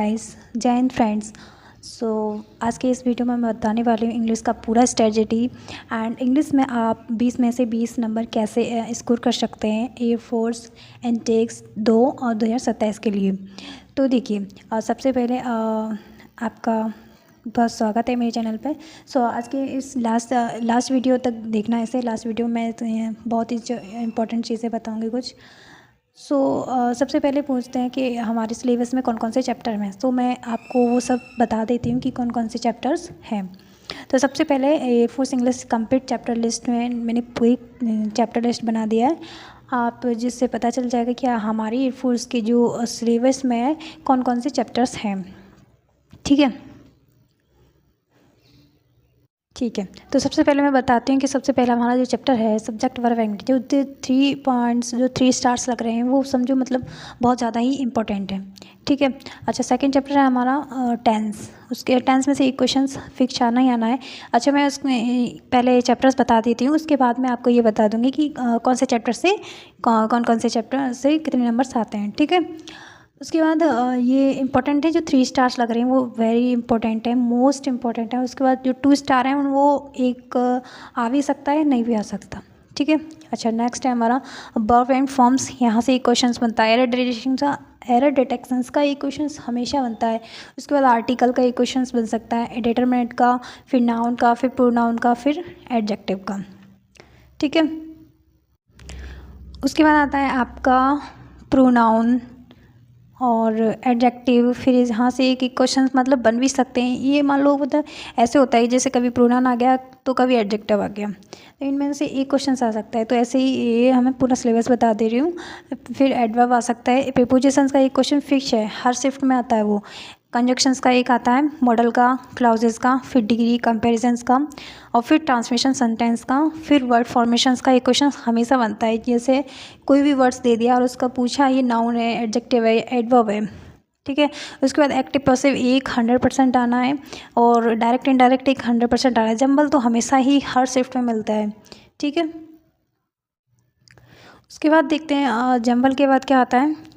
Guys, जय Hind friends. सो आज के इस वीडियो में मैं बताने वाली हूँ इंग्लिश का पूरा स्ट्रेटजी एंड इंग्लिश में आप 20 में से 20 नंबर कैसे स्कोर कर सकते हैं एयरफोर्स इनटेक्स 2 और 2027 के लिए। तो देखिए, सबसे पहले आपका बहुत स्वागत है मेरे चैनल पे। सो आज के इस लास्ट वीडियो तक देखना है। इसे लास्ट वीडियो में तो बहुत ही इंपॉर्टेंट चीज़ें बताऊँगी कुछ। सबसे पहले पूछते हैं कि हमारे सिलेबस में कौन कौन से चैप्टर हैं। तो मैं आपको वो सब बता देती हूँ कि कौन कौन से चैप्टर्स हैं। तो सबसे पहले air force English complete chapter list में मैंने पूरी चैप्टर लिस्ट बना दिया है, आप जिससे पता चल जाएगा कि हमारी एयरफोर्स के जो सिलेबस में है कौन कौन से चैप्टर्स हैं। ठीक है, तो सबसे पहले मैं बताती हूँ कि सबसे पहला हमारा जो चैप्टर है सब्जेक्ट वर्ब एंग्रीडिएंट, जो 3 पॉइंट्स जो 3 स्टार्स लग रहे हैं वो समझो मतलब बहुत ज़्यादा ही इंपॉर्टेंट है। ठीक है। अच्छा, सेकंड चैप्टर है हमारा टेंस। उसके टेंस में से एक क्वेश्चन फिक्स आना ही आना है। अच्छा, मैं उसमें पहले चैप्टर्स बता देती हूँ, उसके बाद मैं आपको ये बता दूँगी कि कौन से चैप्टर से कौन से चैप्टर से कितने नंबर्स आते हैं। ठीक है। उसके बाद ये इंपॉर्टेंट है, जो 3 स्टार्स लग रहे हैं वो वेरी इंपॉर्टेंट है, मोस्ट इंपॉर्टेंट है। उसके बाद जो 2 स्टार हैं वो एक आ भी सकता है, नहीं भी आ सकता। ठीक है। अच्छा, नेक्स्ट है हमारा वर्ब एंड फॉर्म्स। यहाँ से एक क्वेश्चन बनता है एरर डिटेक्शंस का एक क्वेश्चन हमेशा बनता है। उसके बाद आर्टिकल का एक क्वेश्चन बन सकता है, डिटरमिनेंट का, फिर नाउन का, फिर प्रोनाउन का, फिर एडजेक्टिव का। ठीक है। उसके बाद आता है आपका प्रोनाउन और एडजेक्टिव। फिर यहाँ से एक क्वेश्चन मतलब बन भी सकते हैं। ये मान लो मतलब ऐसे होता है जैसे कभी प्रोनाउन आ गया तो कभी एडजेक्टिव आ गया, तो इनमें से एक क्वेश्चन आ सकता है। तो ऐसे ही ये हमें पूरा सिलेबस बता दे रही हूँ। फिर एडवर्ब आ सकता है, प्रीपोजिशंस का एक क्वेश्चन फिक्स है, हर शिफ्ट में आता है वो। कंजक्शंस का एक आता है, मॉडल का, क्लाउजेस का, फिर डिग्री, कंपैरिजंस का, और फिर ट्रांसमिशन सेंटेंस का। फिर वर्ड फॉर्मेशंस का एक क्वेश्चन हमेशा बनता है, जैसे कोई भी वर्ड्स दे दिया और उसका पूछा ये नाउन है, एडजेक्टिव है, एडवर्ब है। ठीक है। उसके बाद एक्टिव पैसिव एक 100% आना है, और डायरेक्ट इनडायरेक्ट एक 100% आना है। जंबल तो हमेशा ही हर शिफ्ट में मिलता है। ठीक है। उसके बाद देखते हैं जंबल के बाद क्या आता है,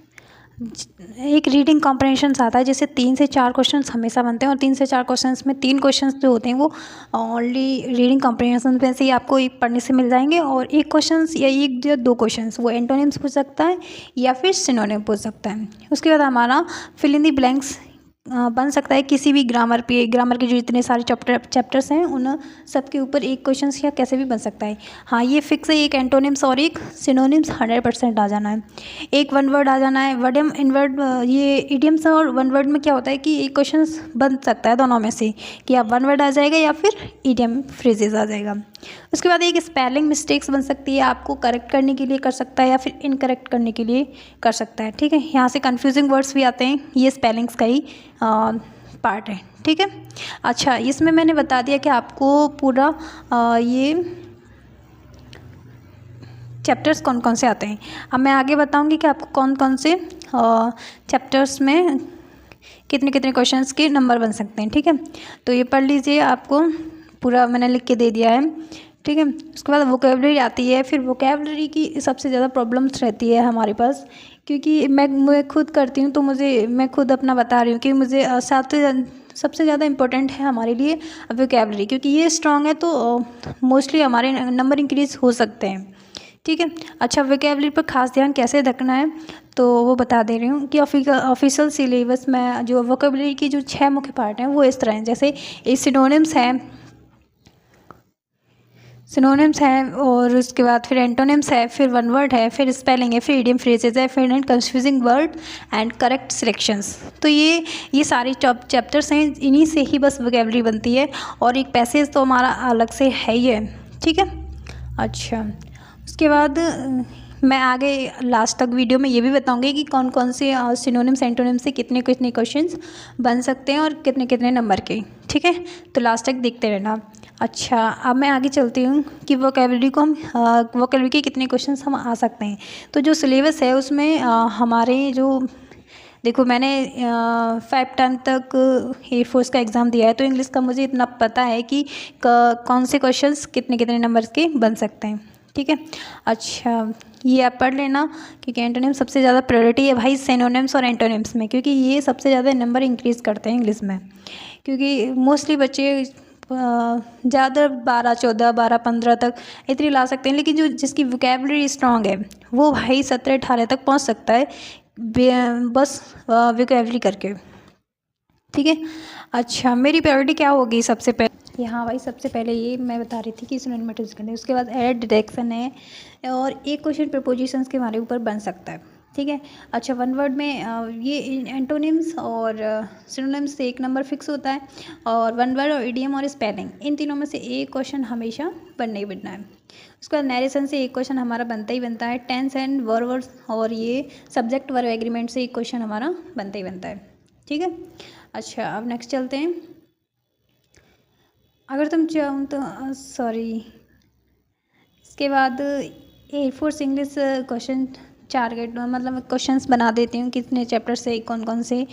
एक रीडिंग कॉम्प्रहेंशंस आता है, जैसे 3 से 4 क्वेश्चंस हमेशा बनते हैं, और 3 से 4 क्वेश्चंस में 3 क्वेश्चंस जो होते हैं वो ओनली रीडिंग कॉम्प्रहेंशन में से ही आपको एक पढ़ने से मिल जाएंगे, और एक क्वेश्चंस या एक या 2 क्वेश्चंस वो एंटोनिम्स पूछ सकता है या फिर सिनोनिम पूछ सकता है। उसके बाद हमारा फिल इन द ब्लैंक्स बन सकता है किसी भी ग्रामर के जो इतने सारे चैप्टर्स हैं उन सब के ऊपर एक क्वेश्चन या कैसे भी बन सकता है। हाँ, ये फिक्स है, एक एंटोनिम्स और एक सिनोनिम्स 100% आ जाना है। एक वन वर्ड आ जाना है, वर्ड इन वर्ड। ये इडियम्स और वन वर्ड में क्या होता है कि एक क्वेश्चन बन सकता है दोनों में से, कि आप वन वर्ड आ जाएगा या फिर इडियम फ्रेजेस आ जाएगा। उसके बाद एक स्पेलिंग मिस्टेक्स बन सकती है, आपको करेक्ट करने के लिए कर सकता है या फिर इनकरेक्ट करने के लिए कर सकता है। ठीक है। यहाँ से कन्फ्यूजिंग वर्ड्स भी आते हैं, ये स्पेलिंग्स का ही पार्ट है। ठीक है। अच्छा, इसमें मैंने बता दिया कि आपको पूरा ये चैप्टर्स कौन कौन से आते हैं। अब मैं आगे बताऊंगी कि आपको कौन कौन से चैप्टर्स में कितने कितने क्वेश्चंस के नंबर बन सकते हैं। ठीक है। तो ये पढ़ लीजिए, आपको पूरा मैंने लिख के दे दिया है। ठीक है। उसके बाद वोकेबलरी आती है। फिर वोकेबलरी की सबसे ज़्यादा प्रॉब्लम्स रहती है हमारे पास, क्योंकि मैं खुद करती हूँ, तो मैं खुद अपना बता रही हूँ कि मुझे सबसे ज़्यादा इम्पोर्टेंट है हमारे लिए वोकेबलरी, क्योंकि ये स्ट्रॉन्ग है तो मोस्टली हमारे नंबर इंक्रीज़ हो सकते हैं। ठीक है। अच्छा, वोकेबलरी पर खास ध्यान कैसे रखना है तो वो बता दे रही हूँ कि ऑफिशियल सिलेबस में जो वोकेबलरी की जो 6 मुख्य पार्ट हैं वो इस तरह हैं, जैसे सिनोनिम्स है, और उसके बाद फिर एंटोनिम्स है, फिर वन वर्ड है, फिर स्पेलिंग है, फिर इडियम फ्रेजेस है, फिर confusing word and correct selections. तो ये सारे चैप्टर्स हैं, इन्हीं से ही बस वोकेबलरी बनती है, और एक पैसेज तो हमारा अलग से है ही है। ठीक है। अच्छा, उसके बाद मैं आगे लास्ट तक वीडियो में ये भी बताऊंगी कि कौन कौन से सिनोनिम्स एंटोनिम्स से कितने कितने क्वेश्चंस बन सकते हैं और कितने कितने नंबर के। ठीक है। तो लास्ट तक देखते रहना। अच्छा, अब मैं आगे चलती हूँ कि वोकेबलरी के कितने क्वेश्चंस हम आ सकते हैं। तो जो सिलेबस है उसमें हमारे जो देखो, मैंने 5-10 तक एयरफोर्स का एग्ज़ाम दिया है, तो इंग्लिश का मुझे इतना पता है कि कौन से क्वेश्चंस कितने कितने नंबर्स के बन सकते हैं। ठीक है। अच्छा, ये आप पढ़ लेना, क्योंकि एंटोनिम सबसे ज़्यादा प्रायोरिटी है भाई सिनोनिम्स और एंटोनिम्स में, क्योंकि ये सबसे ज़्यादा नंबर इंक्रीज़ करते हैं इंग्लिश में। क्योंकि मोस्टली बच्चे ज़्यादा 12, 14, 12, 15 तक इतनी ला सकते हैं, लेकिन जो जिसकी वोकैबुलरी स्ट्रॉन्ग है वो भाई 17, 18 तक पहुंच सकता है बस वोकैबुलरी करके। ठीक है। अच्छा, मेरी प्रायोरिटी क्या होगी सबसे पहले? हाँ भाई, सबसे पहले ये मैं बता रही थी कि सिनोनिम्स करने, उसके बाद एड डिडक्शन है, और एक क्वेश्चन प्रपोजिशंस के हमारे ऊपर बन सकता है। ठीक है। अच्छा, वन वर्ड में ये एंटोनिम्स और सिनोनिम्स से एक नंबर फिक्स होता है, और वन वर्ड और इडियम और स्पेलिंग, इन तीनों में से एक क्वेश्चन हमेशा बनना ही बनना है। उसके बाद नरेशन से एक क्वेश्चन हमारा बनता ही बनता है। टेंस एंड वर्ब और ये सब्जेक्ट वर्ब एग्रीमेंट से एक क्वेश्चन हमारा बनता ही बनता है। ठीक है। अच्छा, अब नेक्स्ट चलते हैं। अगर तुम चाहो तो इसके बाद एयरफोर्स इंग्लिश क्वेश्चन टारगेट, मतलब क्वेश्चंस बना देती हूँ कितने चैप्टर से कौन कौन से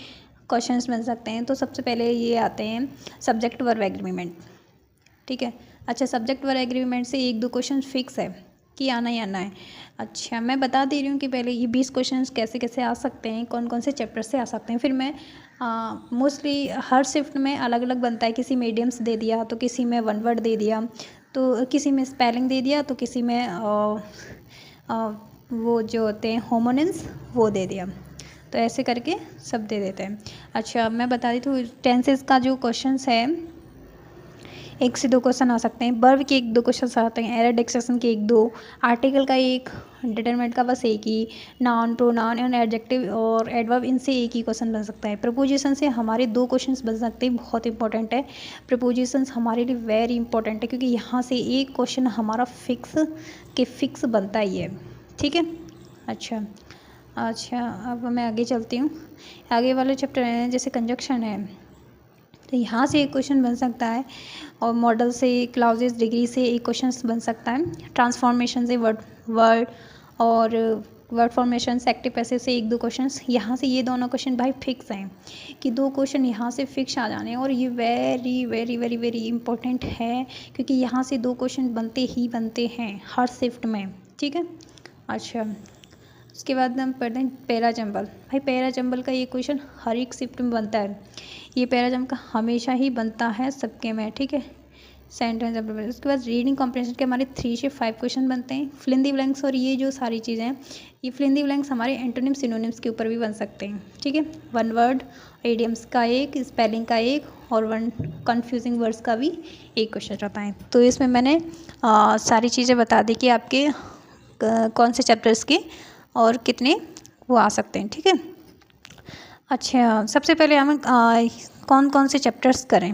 क्वेश्चंस बन सकते हैं। तो सबसे पहले ये आते हैं सब्जेक्ट वर्ब एग्रीमेंट। ठीक है। अच्छा, सब्जेक्ट वर्ब एग्रीमेंट से 1-2 क्वेश्चन फिक्स है कि आना ही आना है। अच्छा, मैं बता दे रही हूँ कि पहले ये 20 क्वेश्चंस कैसे कैसे आ सकते हैं, कौन कौन से चैप्टर से आ सकते हैं। फिर मैं मोस्टली हर शिफ्ट में अलग अलग बनता है, किसी में इडियम्स दे दिया, तो किसी में वन वर्ड दे दिया, तो किसी में स्पेलिंग दे दिया, तो किसी में वो जो होते हैं होमोनिम्स वो दे दिया। तो ऐसे करके सब दे देते हैं। अच्छा, मैं बता देती हूँ टेंसेस का जो क्वेश्चंस है 1 से 2 क्वेश्चन आ सकते हैं। वर्ब के 1-2 क्वेश्चन आते हैं। एरर डिक्सेशन के 1-2, आर्टिकल का 1, डिटरमिनेंट का बस 1 ही, नाउन, प्रोनाउन एंड एडजेक्टिव और एडवर्ब, इनसे 1 ही क्वेश्चन बन सकता है। प्रपोजिशन से हमारे 2 क्वेश्चंस बन सकते हैं, बहुत इंपॉर्टेंट है। प्रपोजिशंस हमारे लिए वेरी इंपॉर्टेंट है, क्योंकि यहाँ से एक क्वेश्चन हमारा फिक्स बनता ही है। ठीक है। अच्छा, अब मैं आगे चलती हूँ। आगे वाले चैप्टर हैं जैसे कंजक्शन है, तो यहाँ से एक क्वेश्चन बन सकता है, और मॉडल से, क्लाउजेस, डिग्री से एक क्वेश्चन बन सकता है। ट्रांसफॉर्मेशन से वर्ड और वर्ड फॉर्मेशन, एक्टिव पैसिव से 1-2 क्वेश्चन यहाँ से, ये दोनों क्वेश्चन भाई फिक्स हैं कि 2 क्वेश्चन यहाँ से फिक्स आ जाने, और ये very very very very important है, क्योंकि यहाँ से 2 क्वेश्चन बनते ही बनते हैं हर शिफ्ट में। ठीक है। अच्छा, उसके बाद हम पढ़ते हैं पैरा जंबल। भाई पैरा जंबल का ये क्वेश्चन हर एक शिफ्ट में बनता है, ये पैरा जंबल का हमेशा ही बनता है सबके में। ठीक है। सेंटेंस। उसके बाद रीडिंग कॉम्प्रिहेंशन के हमारे 3 से 5 क्वेश्चन बनते हैं। फिल इन द ब्लैंक्स, और ये जो सारी चीज़ें हैं, ये फिल इन द ब्लैंक्स हमारे एंटोनिम सिनोनिम्स के ऊपर भी बन सकते हैं। ठीक है। वन वर्ड, इडियम्स का 1, स्पेलिंग का 1, और वन कन्फ्यूजिंग वर्ड्स का भी 1 क्वेश्चन रहता है। तो इसमें मैंने सारी चीज़ें बता दी कि आपके कौन से चैप्टर्स के और कितने वो आ सकते हैं। ठीक है। अच्छा, सबसे पहले हम कौन कौन से चैप्टर्स करें,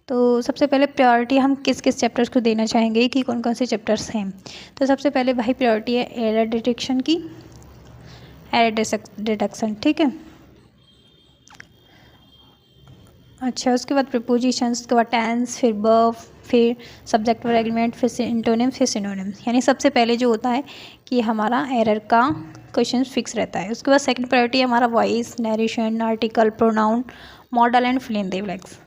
तो सबसे पहले प्रायोरिटी हम किस किस चैप्टर्स को देना चाहेंगे कि कौन कौन से चैप्टर्स हैं। तो सबसे पहले भाई प्रायोरिटी है एरर डिटेक्शन की, एरर डिटेक्शन। ठीक है। अच्छा, उसके बाद प्रपोजिशंस, उसके बाद टेंस, फिर वर्ब, फिर सब्जेक्ट वर्ब एग्रीमेंट, फिर एंटोनिम, फिर सिनोनिम्स। यानी सबसे पहले जो होता है कि हमारा एरर का क्वेश्चन फिक्स रहता है। उसके बाद सेकंड प्रायोरिटी है हमारा voice, narration, article, pronoun, modal and fill in the blanks.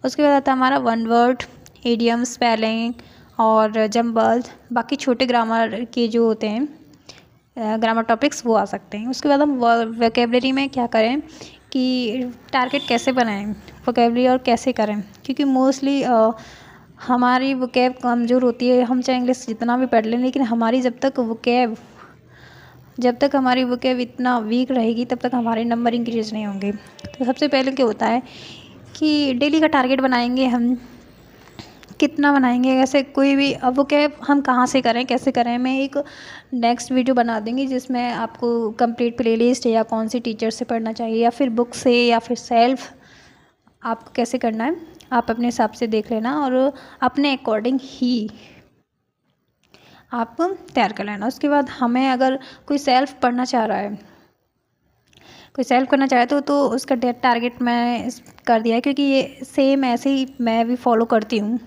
उसके बाद आता है हमारा वन वर्ड, इडियम, स्पेलिंग और जंबल, बाकी छोटे ग्रामर के जो होते हैं ग्रामर टॉपिक्स वो आ सकते हैं। उसके बाद हम वोकेबलरी में क्या करें कि टारगेट कैसे बनाएं वोकेबलरी, और कैसे करें, क्योंकि मोस्टली हमारी वोकेब कमज़ोर होती है। हम चाहे इंग्लिश जितना भी पढ़ लें, लेकिन हमारी जब तक हमारी वोकेब इतना वीक रहेगी तब तक हमारे नंबर इंक्रीज नहीं होंगे। तो सबसे पहले क्या होता है कि डेली का टारगेट बनाएंगे हम, कितना बनाएंगे, ऐसे कोई भी। अब वो क्या हम कहाँ से करें, कैसे करें, मैं एक नेक्स्ट वीडियो बना दूँगी जिसमें आपको कंप्लीट प्लेलिस्ट या कौन सी टीचर से पढ़ना चाहिए, या फिर बुक से, या फिर सेल्फ आपको कैसे करना है आप अपने हिसाब से देख लेना, और अपने अकॉर्डिंग ही आप तैयार कर लेना। उसके बाद हमें अगर कोई सेल्फ पढ़ना चाह रहा है, कोई सेल्फ करना चाहे तो उसका टारगेट मैं कर दिया है, क्योंकि ये सेम ऐसे ही मैं भी फॉलो करती हूँ,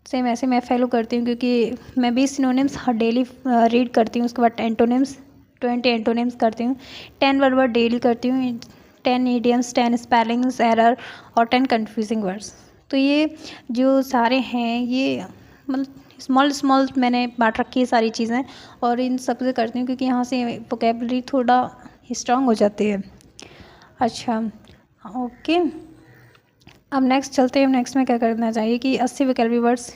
क्योंकि मैं भी सिनोनिम्स हर डेली रीड करती हूँ। उसके बाद एंटोनिम्स 20 एंटोनिम्स करती हूँ, 10 वर्ड डेली करती हूँ, 10 इडियम्स, 10 स्पेलिंग्स एरर और 10 कन्फ्यूजिंग वर्ड्स। तो ये जो सारे हैं ये मतलब स्मॉल स्मॉल मैंने बांट रखी है सारी चीज़ें, और इन सब से करती हूँ क्योंकि यहाँ से वोकेबलरी थोड़ा स्ट्रांग हो जाती है। अच्छा, ओके, अब नेक्स्ट चलते हैं। नेक्स्ट में क्या करना चाहिए कि 80 वोकेबलरी वर्ड्स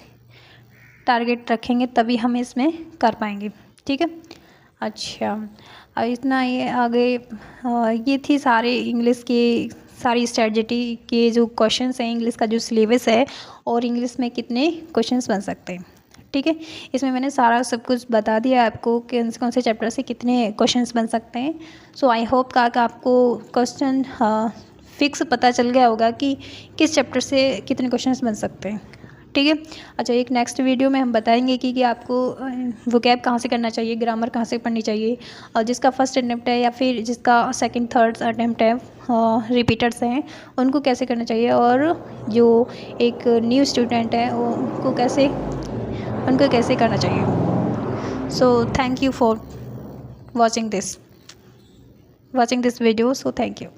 टारगेट रखेंगे तभी हम इसमें कर पाएंगे, ठीक है। अच्छा, अब इतना ये आगे ये थी सारे इंग्लिश के सारी स्ट्रेटजी के जो क्वेश्चंस हैं, इंग्लिश का जो सिलेबस है और इंग्लिश में कितने क्वेश्चंस बन सकते हैं, ठीक है। इसमें मैंने सारा सब कुछ बता दिया आपको कि कौन से चैप्टर से कितने क्वेश्चंस बन सकते हैं। सो आई होप कि आपको क्वेश्चन फिक्स पता चल गया होगा कि किस चैप्टर से कितने क्वेश्चंस बन सकते हैं, ठीक है। अच्छा, एक नेक्स्ट वीडियो में हम बताएंगे कि आपको वोकैब कहाँ से करना चाहिए, ग्रामर कहाँ से पढ़नी चाहिए, और जिसका फर्स्ट अटैम्प्ट है या फिर जिसका सेकंड थर्ड अटैम्प्ट है, रिपीटर्स हैं, उनको कैसे करना चाहिए, और जो एक न्यू स्टूडेंट है उनको कैसे करना चाहिए। So thank you for watching this video. So thank you.